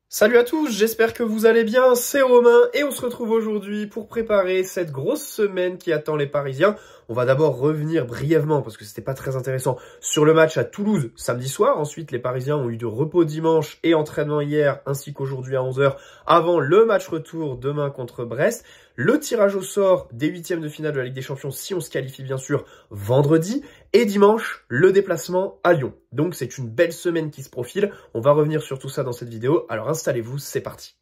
Salut à tous, j'espère que vous allez bien, c'est Romain et on se retrouve aujourd'hui pour préparer cette grosse semaine qui attend les Parisiens. On va d'abord revenir brièvement, parce que c'était pas très intéressant, sur le match à Toulouse samedi soir. Ensuite, les Parisiens ont eu de repos dimanche et entraînement hier, ainsi qu'aujourd'hui à 11 h, avant le match retour demain contre Brest. Le tirage au sort des huitièmes de finale de la Ligue des Champions, si on se qualifie bien sûr, vendredi. Et dimanche, le déplacement à Lyon. Donc c'est une belle semaine qui se profile. On va revenir sur tout ça dans cette vidéo. Alors installez-vous, c'est parti.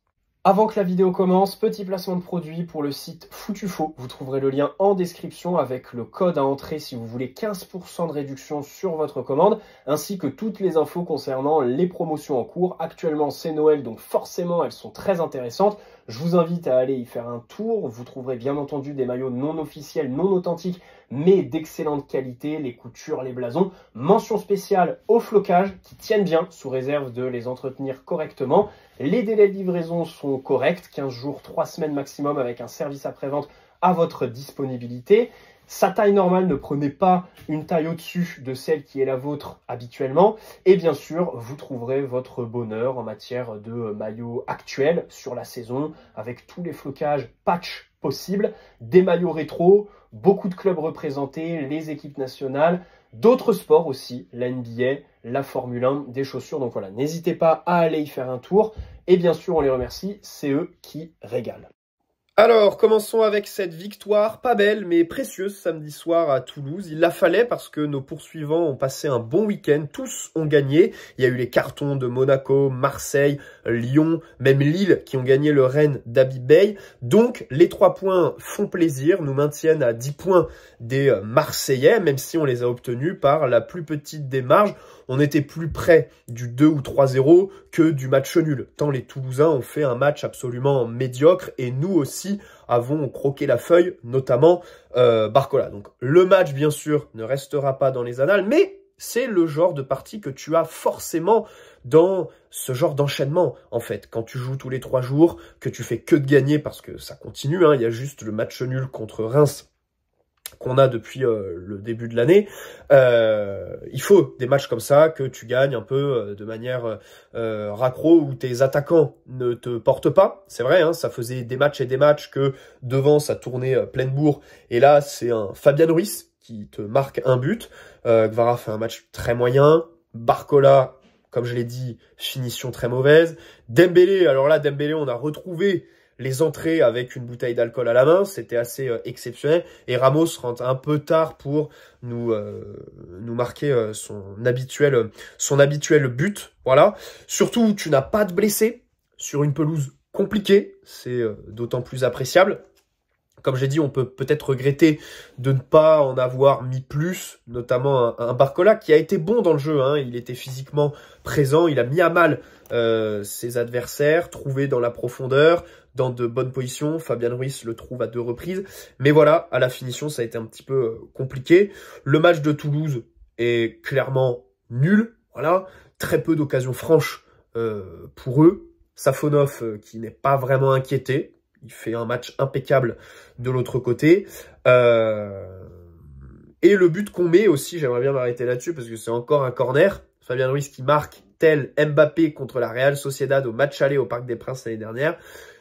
Avant que la vidéo commence, petit placement de produit pour le site Foutufaux. Vous trouverez le lien en description avec le code à entrer si vous voulez 15% de réduction sur votre commande, ainsi que toutes les infos concernant les promotions en cours. Actuellement, c'est Noël, donc forcément, elles sont très intéressantes. Je vous invite à aller y faire un tour. Vous trouverez bien entendu des maillots non officiels, non authentiques, mais d'excellente qualité, les coutures, les blasons. Mention spéciale aux flocages qui tiennent bien, sous réserve de les entretenir correctement. Les délais de livraison sont corrects, 15 jours, 3 semaines maximum, avec un service après-vente à votre disponibilité. Sa taille normale, ne prenez pas une taille au-dessus de celle qui est la vôtre habituellement. Et bien sûr, vous trouverez votre bonheur en matière de maillots actuels sur la saison, avec tous les flocages patch possibles, des maillots rétro, beaucoup de clubs représentés, les équipes nationales, d'autres sports aussi, la NBA, la Formule 1, des chaussures. Donc voilà, n'hésitez pas à aller y faire un tour. Et bien sûr, on les remercie, c'est eux qui régalent. Alors, commençons avec cette victoire, pas belle, mais précieuse, samedi soir à Toulouse. Il la fallait parce que nos poursuivants ont passé un bon week-end. Tous ont gagné. Il y a eu les cartons de Monaco, Marseille, Lyon, même Lille qui ont gagné le Rennes d'Habib Bey. Donc, les 3 points font plaisir, nous maintiennent à 10 points des Marseillais, même si on les a obtenus par la plus petite des marges. On était plus près du 2 ou 3-0 que du match nul. Tant les Toulousains ont fait un match absolument médiocre et nous aussi avons croqué la feuille, notamment Barcola. Donc le match, bien sûr, ne restera pas dans les annales, mais c'est le genre de partie que tu as forcément dans ce genre d'enchaînement, en fait. Quand tu joues tous les 3 jours, que tu fais que de gagner, parce que ça continue, hein, il y a juste le match nul contre Reims qu'on a depuis le début de l'année, il faut des matchs comme ça, que tu gagnes un peu de manière raccro, où tes attaquants ne te portent pas. C'est vrai, hein, ça faisait des matchs et des matchs que devant ça tournait pleine bourre, et là c'est un Fabian Ruiz qui te marque un but. Gvara fait un match très moyen, Barcola, comme je l'ai dit, finition très mauvaise. Dembélé, alors là Dembélé, on a retrouvé les entrées avec une bouteille d'alcool à la main, c'était assez exceptionnel. Et Ramos rentre un peu tard pour nous marquer son habituel but. Voilà. Surtout, tu n'as pas de blessés sur une pelouse compliquée, c'est d'autant plus appréciable. Comme j'ai dit, on peut peut-être regretter de ne pas en avoir mis plus, notamment un Barcola qui a été bon dans le jeu, hein. Il était physiquement présent, il a mis à mal ses adversaires, trouvé dans la profondeur, dans de bonnes positions. Fabian Ruiz le trouve à 2 reprises. Mais voilà, à la finition, ça a été un petit peu compliqué. Le match de Toulouse est clairement nul. Voilà, très peu d'occasions franches pour eux. Safonov qui n'est pas vraiment inquiété. Il fait un match impeccable de l'autre côté. Et le but qu'on met aussi, j'aimerais bien m'arrêter là-dessus parce que c'est encore un corner. Fabian Ruiz qui marque tel Mbappé contre la Real Sociedad au match aller au Parc des Princes l'année dernière.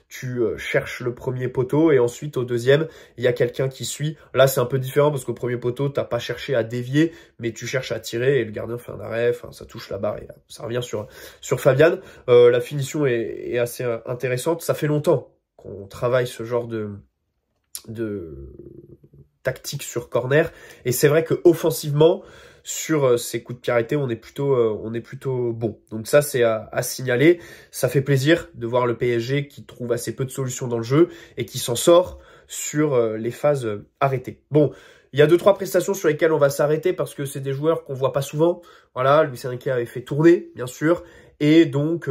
Tu cherches le premier poteau et ensuite au deuxième, il y a quelqu'un qui suit. Là, c'est un peu différent parce qu'au premier poteau, t'as pas cherché à dévier, mais tu cherches à tirer et le gardien fait un arrêt. Enfin, ça touche la barre et ça revient sur Fabian. La finition est assez intéressante. Ça fait longtemps qu'on travaille ce genre de tactique sur corner. Et c'est vrai que offensivement, sur ces coups de pied arrêtés, on est plutôt bon. Donc ça, c'est à signaler. Ça fait plaisir de voir le PSG qui trouve assez peu de solutions dans le jeu et qui s'en sort sur les phases arrêtées. Bon, il y a 2-3 prestations sur lesquelles on va s'arrêter parce que c'est des joueurs qu'on voit pas souvent. Voilà, Luis Enrique avait fait tourner, bien sûr. Et donc,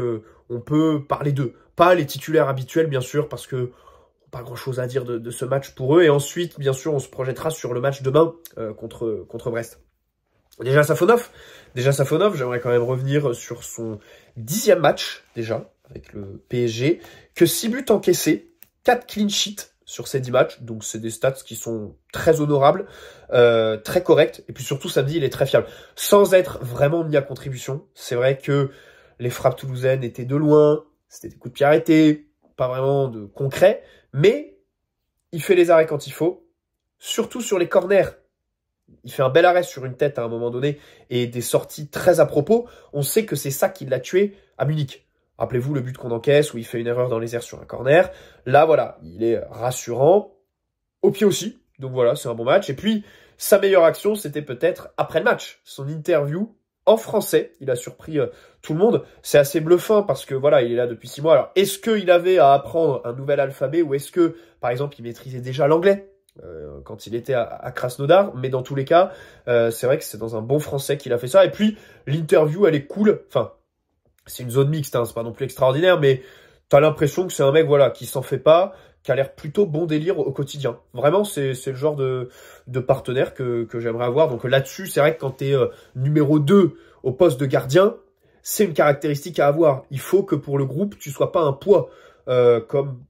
on peut parler d'eux. Pas les titulaires habituels, bien sûr, parce que pas grand-chose à dire de ce match pour eux. Et ensuite, bien sûr, on se projettera sur le match demain contre Brest. Déjà Safonov, j'aimerais quand même revenir sur son 10e match, déjà, avec le PSG, que 6 buts encaissés, 4 clean sheets sur ces 10 matchs, donc c'est des stats qui sont très honorables, très corrects, et puis surtout samedi, il est très fiable. Sans être vraiment mis à contribution, c'est vrai que les frappes toulousaines étaient de loin, C'était des coups de pied arrêtés, pas vraiment de concret, mais il fait les arrêts quand il faut, surtout sur les corners. Il fait un bel arrêt sur une tête à un moment donné et des sorties très à propos. On sait que c'est ça qui l'a tué à Munich. Rappelez-vous le but qu'on encaisse où il fait une erreur dans les airs sur un corner. Là, voilà, il est rassurant. Au pied aussi. Donc voilà, c'est un bon match. Et puis, sa meilleure action, c'était peut-être après le match. Son interview en français. Il a surpris tout le monde. C'est assez bluffant parce que voilà, il est là depuis 6 mois. Alors, est-ce qu'il avait à apprendre un nouvel alphabet ou est-ce que, par exemple, il maîtrisait déjà l'anglais quand il était à Krasnodar? Mais dans tous les cas, c'est vrai que c'est dans un bon français qu'il a fait ça. Et puis, l'interview, elle est cool. Enfin, c'est une zone mixte, hein, c'est pas non plus extraordinaire, mais t'as l'impression que c'est un mec, voilà, qui s'en fait pas, qui a l'air plutôt bon délire au quotidien. Vraiment, c'est le genre de partenaire que j'aimerais avoir. Donc là-dessus, c'est vrai que quand t'es numéro 2 au poste de gardien, c'est une caractéristique à avoir. Il faut que pour le groupe, tu sois pas un poids, comme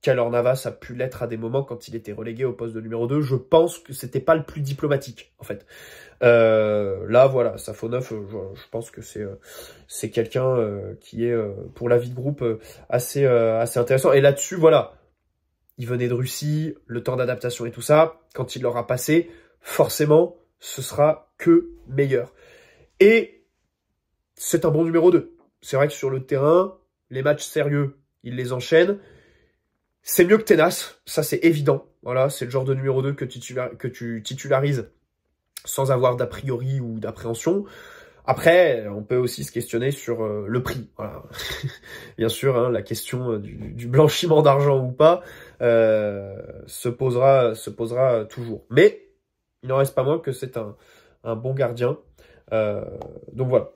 Keylor Navas a pu l'être à des moments quand il était relégué au poste de numéro 2. Je pense que c'était pas le plus diplomatique, en fait. Là, voilà, Safonov, je pense que c'est quelqu'un qui est, pour la vie de groupe, assez intéressant. Et là-dessus, voilà, il venait de Russie, le temps d'adaptation et tout ça, quand il l'aura passé, forcément, ce sera que meilleur. Et c'est un bon numéro 2. C'est vrai que sur le terrain, les matchs sérieux, il les enchaîne. C'est mieux que Tenas, ça c'est évident. Voilà, c'est le genre de numéro 2 que tu titularises sans avoir d'a priori ou d'appréhension. Après, on peut aussi se questionner sur le prix. Voilà. Bien sûr, hein, la question du blanchiment d'argent ou pas se posera toujours. Mais il n'en reste pas moins que c'est un bon gardien. Donc voilà.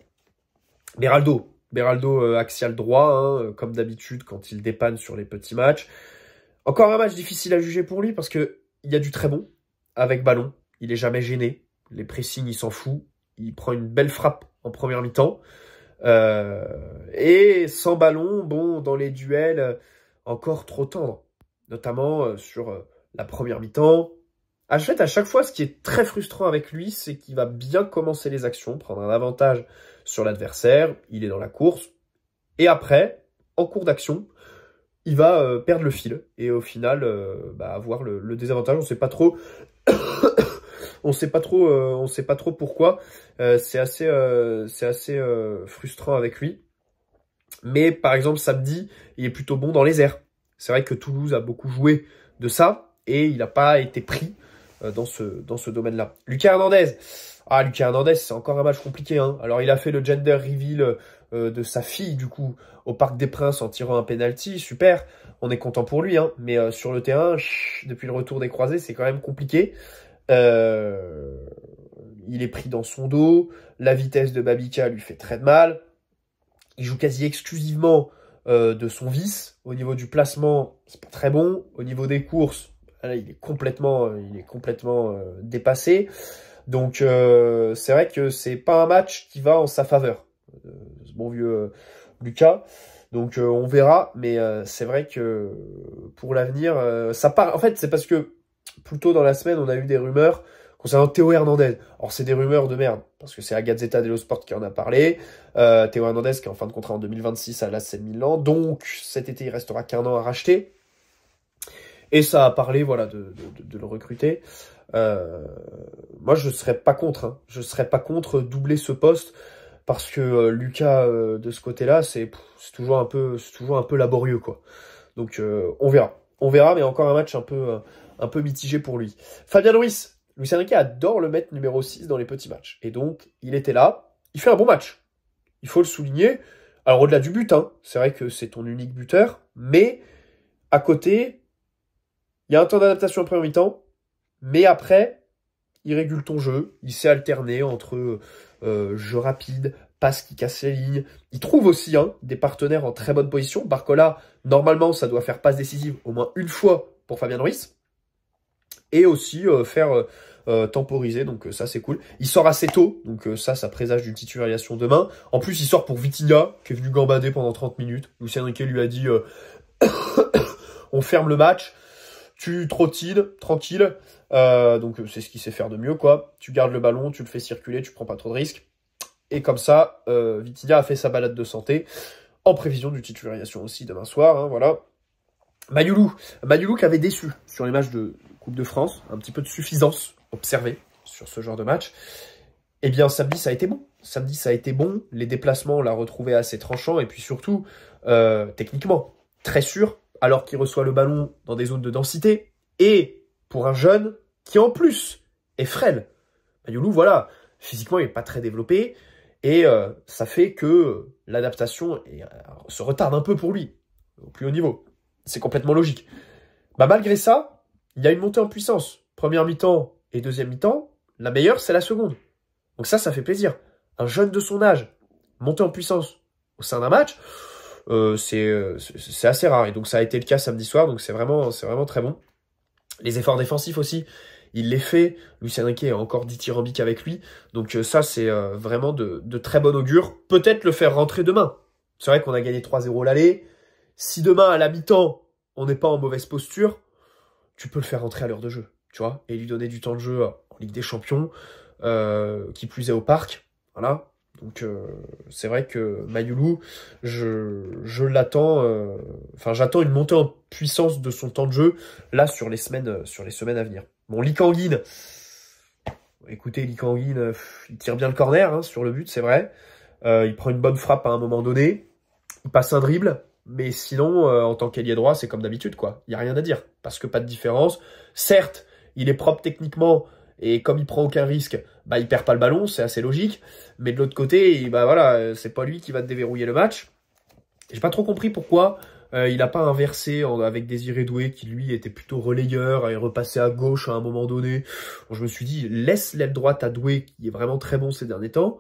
Beraldo axial droit, hein, comme d'habitude quand il dépanne sur les petits matchs. Encore un match difficile à juger pour lui parce que il y a du très bon avec ballon. Il est jamais gêné. Les pressings, il s'en fout. Il prend une belle frappe en première mi-temps. Et sans ballon, bon, dans les duels, encore trop tendre. Notamment sur la première mi-temps. En fait, à chaque fois, ce qui est très frustrant avec lui, c'est qu'il va bien commencer les actions, prendre un avantage sur l'adversaire. Il est dans la course. Et après, en cours d'action, il va perdre le fil. Et au final, avoir le désavantage. On sait pas trop... on sait pas trop pourquoi. C'est assez frustrant avec lui. Mais par exemple, samedi, il est plutôt bon dans les airs. C'est vrai que Toulouse a beaucoup joué de ça et il n'a pas été pris dans ce domaine-là. Lucas Hernandez. Ah, Lucas Hernandez, c'est encore un match compliqué. Hein. Alors, il a fait le gender reveal de sa fille, du coup, au Parc des Princes en tirant un penalty. Super, on est content pour lui. Hein. Mais sur le terrain, depuis le retour des croisés, c'est quand même compliqué. Il est pris dans son dos. La vitesse de Babika lui fait très de mal. Il joue quasi exclusivement de son vice. Au niveau du placement, c'est pas très bon. Au niveau des courses, là, il est complètement dépassé. Donc c'est vrai que c'est pas un match qui va en sa faveur. Ce bon vieux Lucas. Donc on verra. Mais c'est vrai que pour l'avenir, ça part. En fait, c'est parce que plus tôt dans la semaine, on a eu des rumeurs concernant Théo Hernandez. Alors, c'est des rumeurs de merde, parce que c'est la Gazzetta dello Sport qui en a parlé. Théo Hernandez qui est en fin de contrat en 2026 à l'AC Milan. Donc, cet été, il restera qu'1 an à racheter. Et ça a parlé, voilà, de le recruter. Moi, je serais pas contre. Hein. Je serais pas contre doubler ce poste, parce que Lucas, de ce côté-là, c'est toujours un peu laborieux, quoi. Donc, on verra. On verra, mais encore un match un peu mitigé pour lui. Fabien Ruiz. Luis Enrique adore le mettre numéro 6 dans les petits matchs. Et donc, il était là. Il fait un bon match. Il faut le souligner. Alors, au-delà du but, hein, c'est vrai que c'est ton unique buteur. Mais, à côté, il y a un temps d'adaptation en première mi-temps. Mais après, il régule ton jeu. Il sait alterner entre jeu rapide, passe qui casse les lignes. Il trouve aussi des partenaires en très bonne position. Barcola, normalement, ça doit faire passe décisive au moins une fois pour Fabien Ruiz. Et aussi faire temporiser, donc ça c'est cool. Il sort assez tôt, donc ça présage d'une titularisation demain. En plus, il sort pour Vitinha, qui est venu gambader pendant 30 minutes. Luis Enrique lui a dit on ferme le match, tu trottines, tranquille. Donc c'est ce qu'il sait faire de mieux, quoi. Tu gardes le ballon, tu le fais circuler, tu prends pas trop de risques. Et comme ça, Vitinha a fait sa balade de santé. en prévision du titularisation aussi demain soir, hein, voilà. Mayoulou qui avait déçu sur les matchs de Coupe de France, un petit peu de suffisance observée sur ce genre de match. Eh bien, samedi, ça a été bon. Samedi, ça a été bon. Les déplacements, on l'a retrouvé assez tranchant. Et puis surtout, techniquement, très sûr, alors qu'il reçoit le ballon dans des zones de densité. Et pour un jeune qui, en plus, est frêle. Mayoulou, voilà, physiquement, il n'est pas très développé. Et ça fait que l'adaptation se retarde un peu pour lui, au plus haut niveau. C'est complètement logique. Bah, malgré ça, il y a une montée en puissance. Première mi-temps et deuxième mi-temps, la meilleure, c'est la seconde. Donc ça fait plaisir. Un jeune de son âge, monter en puissance au sein d'un match, c'est assez rare. Et donc ça a été le cas samedi soir, donc c'est vraiment très bon. Les efforts défensifs aussi, il les fait. Luis Enrique a encore dithyrambique avec lui. Donc ça, c'est vraiment de très bon augure. Peut-être le faire rentrer demain. C'est vrai qu'on a gagné 3-0 l'aller. Si demain, à la mi-temps, on n'est pas en mauvaise posture, tu peux le faire rentrer à l'heure de jeu, tu vois, et lui donner du temps de jeu en Ligue des Champions, qui plus est au Parc, voilà. Donc c'est vrai que Mayoulou, je l'attends, j'attends une montée en puissance de son temps de jeu là sur les semaines à venir. Bon, Lee Kang-in, écoutez, Lee Kang-in, il tire bien le corner hein, sur le but, c'est vrai. Il prend une bonne frappe à un moment donné, il passe un dribble. Mais sinon, en tant qu'ailier droit, c'est comme d'habitude, quoi. Il n'y a rien à dire, parce que pas de différence. Certes, il est propre techniquement, et comme il prend aucun risque, bah il perd pas le ballon, c'est assez logique. Mais de l'autre côté, bah voilà, c'est pas lui qui va te déverrouiller le match. J'ai pas trop compris pourquoi il a pas inversé avec Désiré Doué, qui lui était plutôt relayeur, et repassé à gauche à un moment donné. Bon, je me suis dit, laisse l'aile droite à Doué, qui est vraiment très bon ces derniers temps.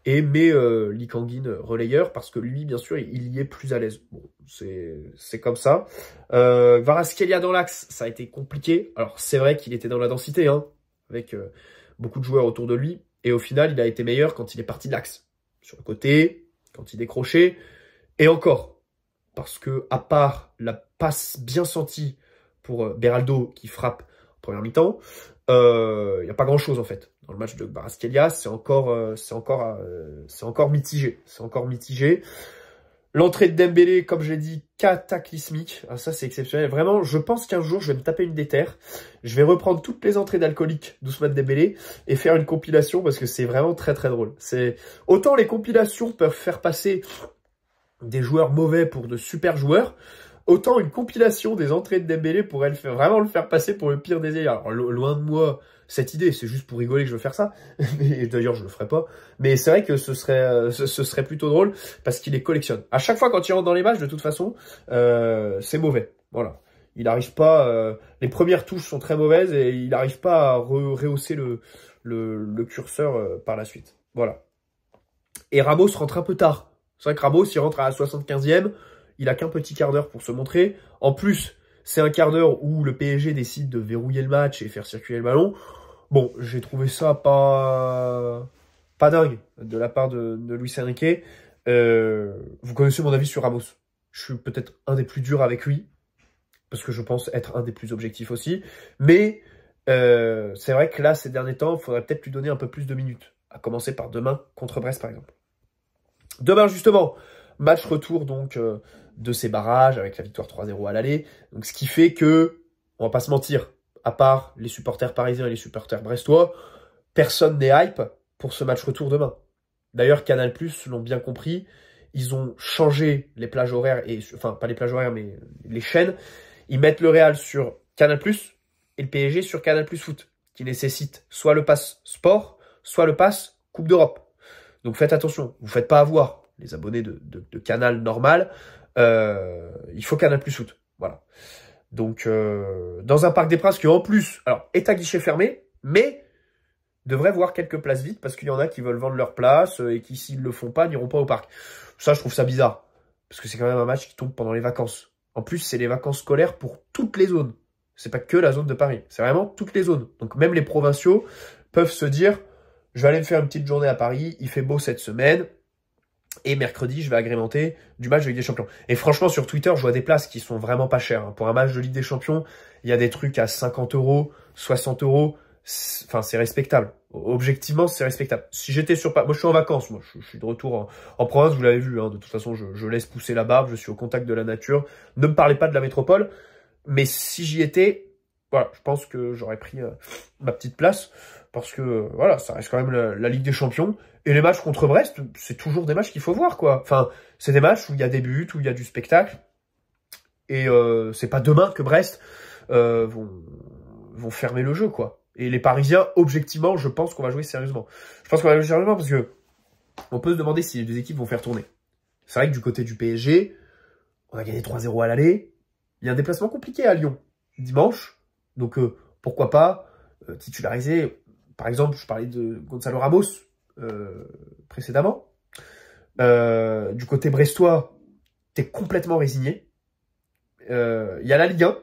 Et met Lee Kang-in relayeur parce que lui, bien sûr, il y est plus à l'aise. Bon, c'est comme ça. Kvaratskhelia dans l'axe, ça a été compliqué. Alors, c'est vrai qu'il était dans la densité, hein, avec beaucoup de joueurs autour de lui. Et au final, il a été meilleur quand il est parti de l'axe. Sur le côté, quand il décrochait. Et encore, parce que à part la passe bien sentie pour Beraldo qui frappe en première mi-temps, il n'y a pas grand-chose en fait. Dans le match de Kvaratskhelia, c'est encore mitigé. C'est encore mitigé. L'entrée de Dembélé, comme je l'ai dit, cataclysmique. Ah, ça, c'est exceptionnel. Vraiment, je pense qu'un jour, je vais me taper une déterre. Je vais reprendre toutes les entrées d'alcoolique d'Ousmane Dembélé et faire une compilation parce que c'est vraiment très très drôle. Autant les compilations peuvent faire passer des joueurs mauvais pour de super joueurs, autant une compilation des entrées de Dembélé pourrait vraiment le faire passer pour le pire des délires. Alors, loin de moi cette idée, c'est juste pour rigoler que je veux faire ça. Et d'ailleurs, je le ferai pas. Mais c'est vrai que ce serait plutôt drôle parce qu'il les collectionne. À chaque fois, quand il rentre dans les matchs, de toute façon, c'est mauvais. Voilà. Il n'arrive pas... les premières touches sont très mauvaises et il n'arrive pas à rehausser le curseur par la suite. Voilà. Et Ramos rentre un peu tard. C'est vrai que Ramos, il rentre à la 75e. Il a qu'un petit quart d'heure pour se montrer. En plus, c'est un quart d'heure où le PSG décide de verrouiller le match et faire circuler le ballon. Bon, j'ai trouvé ça pas dingue de la part de Luis Enrique. Vous connaissez mon avis sur Ramos. Je suis peut-être un des plus durs avec lui, parce que je pense être un des plus objectifs aussi. Mais c'est vrai que là, ces derniers temps, il faudrait peut-être lui donner un peu plus de minutes. À commencer par demain contre Brest, par exemple. Demain, justement, match retour donc de ces barrages avec la victoire 3-0 à l'aller. Donc ce qui fait que, on va pas se mentir, à part les supporters parisiens et les supporters brestois, personne n'est hype pour ce match retour demain. D'ailleurs, Canal+ l'ont bien compris, ils ont changé les plages horaires, enfin pas les plages horaires mais les chaînes. Ils mettent le Real sur Canal+ et le PSG sur Canal+ Foot, qui nécessite soit le pass sport, soit le pass Coupe d'Europe. Donc faites attention, vous ne faites pas avoir les abonnés de Canal normal, il faut Canal+ Foot, voilà. Donc dans un Parc des Princes qui en plus, alors est à guichet fermé, mais devrait voir quelques places vides parce qu'il y en a qui veulent vendre leur place et qui s'ils le font pas n'iront pas au parc. Ça je trouve ça bizarre parce que c'est quand même un match qui tombe pendant les vacances. En plus c'est les vacances scolaires pour toutes les zones. C'est pas que la zone de Paris, c'est vraiment toutes les zones. Donc même les provinciaux peuvent se dire je vais aller me faire une petite journée à Paris, il fait beau cette semaine. Et mercredi, je vais agrémenter du match de Ligue des Champions. Et franchement, sur Twitter, je vois des places qui sont vraiment pas chères. Pour un match de Ligue des Champions, il y a des trucs à 50 €, 60 €. enfin, c'est respectable. Objectivement, c'est respectable. Si j'étais sur Paris, moi je suis en vacances, moi je suis de retour en province, vous l'avez vu, hein, de toute façon je laisse pousser la barbe, je suis au contact de la nature. Ne me parlez pas de la métropole, mais si j'y étais, voilà, je pense que j'aurais pris ma petite place, parce que voilà, ça reste quand même la Ligue des Champions, et les matchs contre Brest, c'est toujours des matchs qu'il faut voir, quoi. Enfin, c'est des matchs où il y a des buts, où il y a du spectacle, et c'est pas demain que Brest vont fermer le jeu, quoi. Et les Parisiens, objectivement, je pense qu'on va jouer sérieusement. Je pense qu'on va jouer sérieusement parce que on peut se demander si les deux équipes vont faire tourner. C'est vrai que du côté du PSG, on a gagné 3-0 à l'aller. Il y a un déplacement compliqué à Lyon dimanche. Donc pourquoi pas titulariser. Par exemple, je parlais de Gonzalo Ramos précédemment. Du côté brestois, t'es complètement résigné. Il y a la Ligue 1,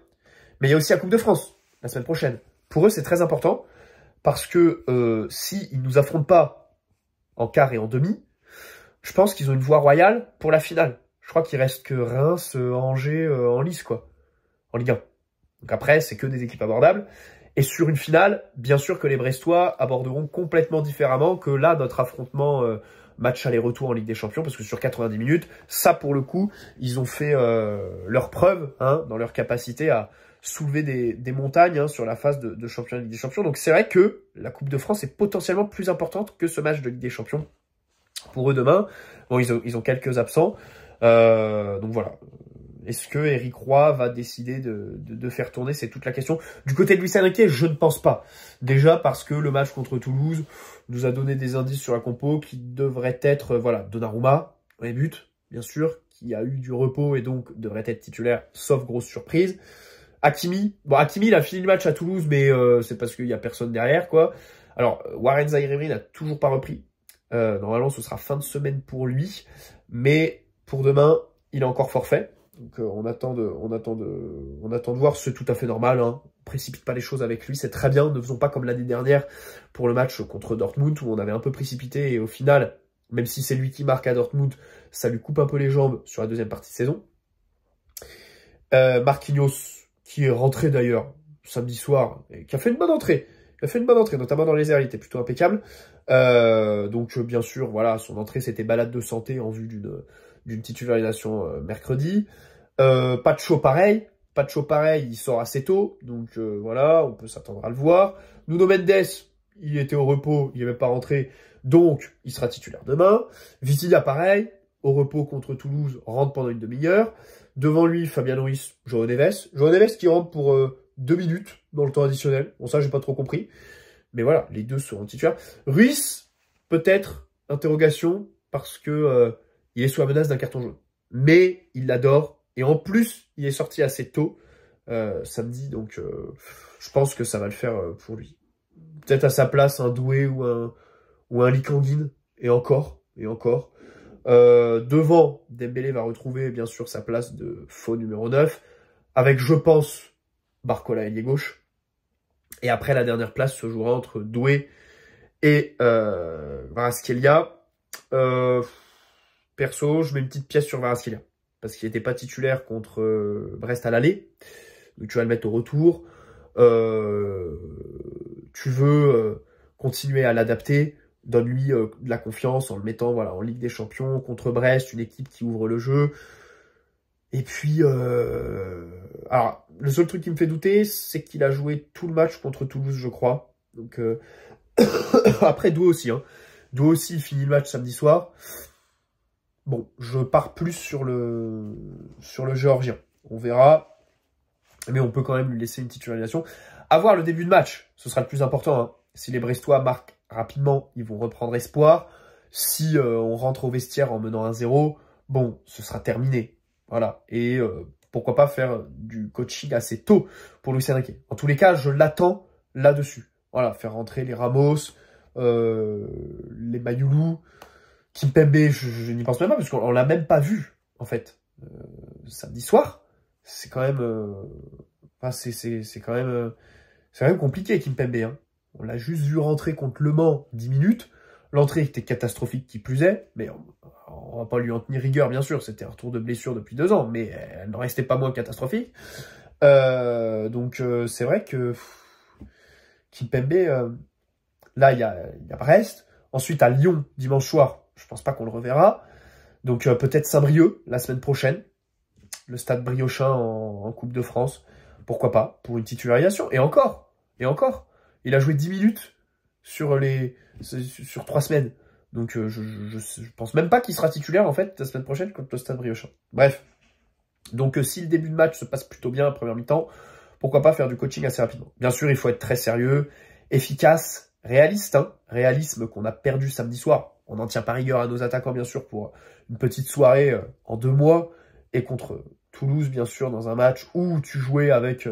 mais il y a aussi la Coupe de France la semaine prochaine. Pour eux, c'est très important parce que s'ils nous affrontent pas en quart et en demi, je pense qu'ils ont une voie royale pour la finale. Je crois qu'il reste que Reims, Angers en lice, quoi, en Ligue 1. Donc après, c'est que des équipes abordables. Et sur une finale, bien sûr que les Brestois aborderont complètement différemment que là, notre affrontement match aller-retour en Ligue des Champions, parce que sur 90 minutes, ça, pour le coup, ils ont fait leur preuve hein, dans leur capacité à soulever des montagnes hein, sur la phase de championnat de Ligue des Champions. Donc c'est vrai que la Coupe de France est potentiellement plus importante que ce match de Ligue des Champions pour eux demain. Bon, ils ont quelques absents. Donc voilà. Est-ce que Eric Roy va décider de faire tourner? C'est toute la question. Du côté de Luis Enrique, je ne pense pas. Déjà parce que le match contre Toulouse nous a donné des indices sur la compo qui devrait être, voilà, Donnarumma, les buts, bien sûr, qui a eu du repos et donc devrait être titulaire, sauf grosse surprise. Hakimi, bon Hakimi il a fini le match à Toulouse, mais c'est parce qu'il y a personne derrière, quoi. Alors, Warren Zaïre-Emery n'a toujours pas repris. Normalement, ce sera fin de semaine pour lui, mais pour demain, il est encore forfait. Donc on attend de voir, c'est tout à fait normal, hein. On précipite pas les choses avec lui, c'est très bien, ne faisons pas comme l'année dernière pour le match contre Dortmund, où on avait un peu précipité, et au final, même si c'est lui qui marque à Dortmund, ça lui coupe un peu les jambes sur la deuxième partie de saison. Marquinhos, qui est rentré d'ailleurs samedi soir, et qui a fait une bonne entrée, notamment dans les airs, il était plutôt impeccable. Donc bien sûr, voilà, son entrée c'était balade de santé en vue d'une titularisation mercredi. Pacho pareil, il sort assez tôt, donc voilà, on peut s'attendre à le voir. Nuno Mendes, il était au repos, il n'est même pas rentré, donc il sera titulaire demain. Vitinha pareil, au repos contre Toulouse, rentre pendant une demi-heure. Devant lui, Fabian Ruiz, João Neves qui rentre pour 2 minutes dans le temps additionnel. Bon, ça, j'ai pas trop compris. Mais voilà, les deux seront titulaires. Ruiz, peut-être, interrogation, parce que il est sous la menace d'un carton jaune. Mais il l'adore. Et en plus, il est sorti assez tôt, samedi. Donc, je pense que ça va le faire pour lui. Peut-être à sa place, un Doué ou un Lee Kang-in. Et encore. Devant, Dembélé va retrouver bien sûr sa place de faux numéro 9, avec, je pense, Barcola ailier gauche. Et après, la dernière place se jouera entre Doué et Kvaratskhelia. Perso, je mets une petite pièce sur Kvaratskhelia, parce qu'il n'était pas titulaire contre Brest à l'aller. Donc tu vas le mettre au retour. Tu veux continuer à l'adapter. Donne-lui de la confiance en le mettant voilà, en Ligue des Champions contre Brest, une équipe qui ouvre le jeu. Et puis, alors, le seul truc qui me fait douter, c'est qu'il a joué tout le match contre Toulouse, je crois. Donc, après, Doué aussi. Hein. Doué aussi, il finit le match samedi soir. Bon, je pars plus sur le Géorgien. On verra. Mais on peut quand même lui laisser une titularisation. Avoir le début de match, ce sera le plus important. Hein. Si les Brestois marquent rapidement, ils vont reprendre espoir. Si on rentre au vestiaire en menant 1-0, bon, ce sera terminé. Voilà. Et pourquoi pas faire du coaching assez tôt pour Luis Enrique. En tous les cas, je l'attends là-dessus. Voilà, faire rentrer les Ramos, les Mayoulou, Kimpembe, je n'y pense même pas, parce qu'on l'a même pas vu, en fait. Samedi soir, c'est quand même... Enfin, c'est quand même compliqué, Kimpembe, hein. On l'a juste vu rentrer contre Le Mans 10 minutes. L'entrée était catastrophique qui plus est, mais on va pas lui en tenir rigueur, bien sûr. C'était un retour de blessure depuis 2 ans, mais elle n'en restait pas moins catastrophique. Donc c'est vrai que Kimpembe, là, il y a Brest. Ensuite, à Lyon, dimanche soir, je pense pas qu'on le reverra. Donc, peut-être Saint-Brieuc, la semaine prochaine. Le stade briochin en Coupe de France. Pourquoi pas, pour une titularisation. Et encore. Il a joué 10 minutes sur 3 semaines. Donc, je pense même pas qu'il sera titulaire, en fait, la semaine prochaine contre le stade briochin. Bref. Donc, si le début de match se passe plutôt bien, la première mi-temps, pourquoi pas faire du coaching assez rapidement. Bien sûr, il faut être très sérieux, efficace, réaliste. Réalisme qu'on a perdu samedi soir. On n'en tient pas rigueur à nos attaquants, bien sûr, pour une petite soirée en 2 mois. Et contre Toulouse, bien sûr, dans un match où tu jouais avec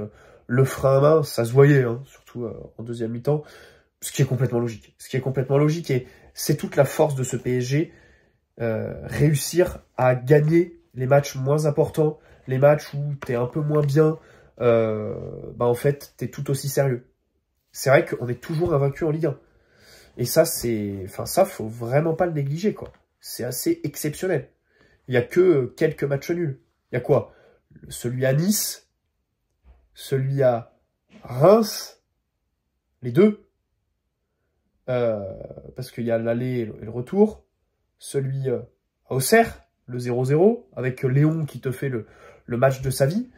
le frein à main, ça se voyait, surtout en deuxième mi-temps. Ce qui est complètement logique. Et c'est toute la force de ce PSG, réussir à gagner les matchs moins importants, les matchs où t'es un peu moins bien, en fait, t'es tout aussi sérieux. C'est vrai qu'on est toujours invaincu en Ligue 1. Et ça, faut vraiment pas le négliger, quoi. C'est assez exceptionnel. Il n'y a que quelques matchs nuls. Il y a quoi? Celui à Nice, celui à Reims, les deux. Parce qu'il y a l'aller et le retour. Celui à Auxerre, le 0-0, avec Léon qui te fait le match de sa vie.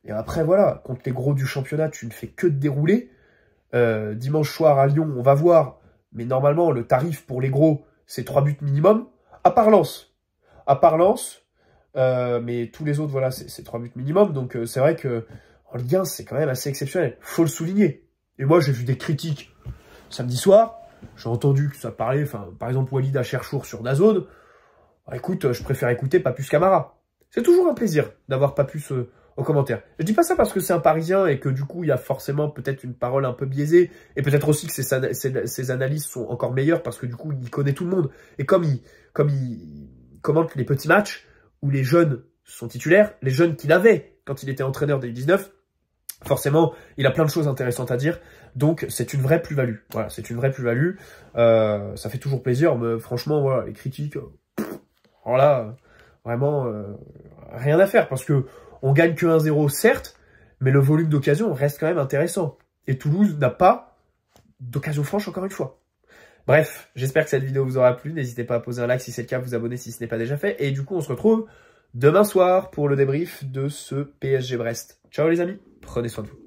Et après, voilà, contre les gros du championnat, tu ne fais que de dérouler. Dimanche soir à Lyon, on va voir. Mais normalement, le tarif pour les gros, c'est 3 buts minimum. À part Lens. Mais tous les autres, voilà, c'est 3 buts minimum. Donc, c'est vrai que en Ligue 1, c'est quand même assez exceptionnel. Faut le souligner. Et moi, j'ai vu des critiques samedi soir. J'ai entendu que ça parlait, par exemple, Walid Acharchour sur DAZN. Écoute, je préfère écouter Papus Camara. C'est toujours un plaisir d'avoir Papus en commentaire. Je dis pas ça parce que c'est un Parisien et que du coup, il y a forcément peut-être une parole un peu biaisée. Et peut-être aussi que ses analyses sont encore meilleures parce que du coup, il connaît tout le monde. Et comme il commente les petits matchs où les jeunes sont titulaires, les jeunes qu'il avait quand il était entraîneur des U19, forcément, il a plein de choses intéressantes à dire. Donc, c'est une vraie plus-value. Voilà, c'est une vraie plus-value. Ça fait toujours plaisir. Mais franchement, voilà, les critiques, voilà, vraiment, rien à faire. Parce que on gagne que 1-0, certes, mais le volume d'occasion reste quand même intéressant. Et Toulouse n'a pas d'occasion franche, encore une fois. Bref, j'espère que cette vidéo vous aura plu. N'hésitez pas à poser un like si c'est le cas, vous abonner si ce n'est pas déjà fait. Et du coup, on se retrouve demain soir pour le débrief de ce PSG Brest. Ciao les amis, prenez soin de vous.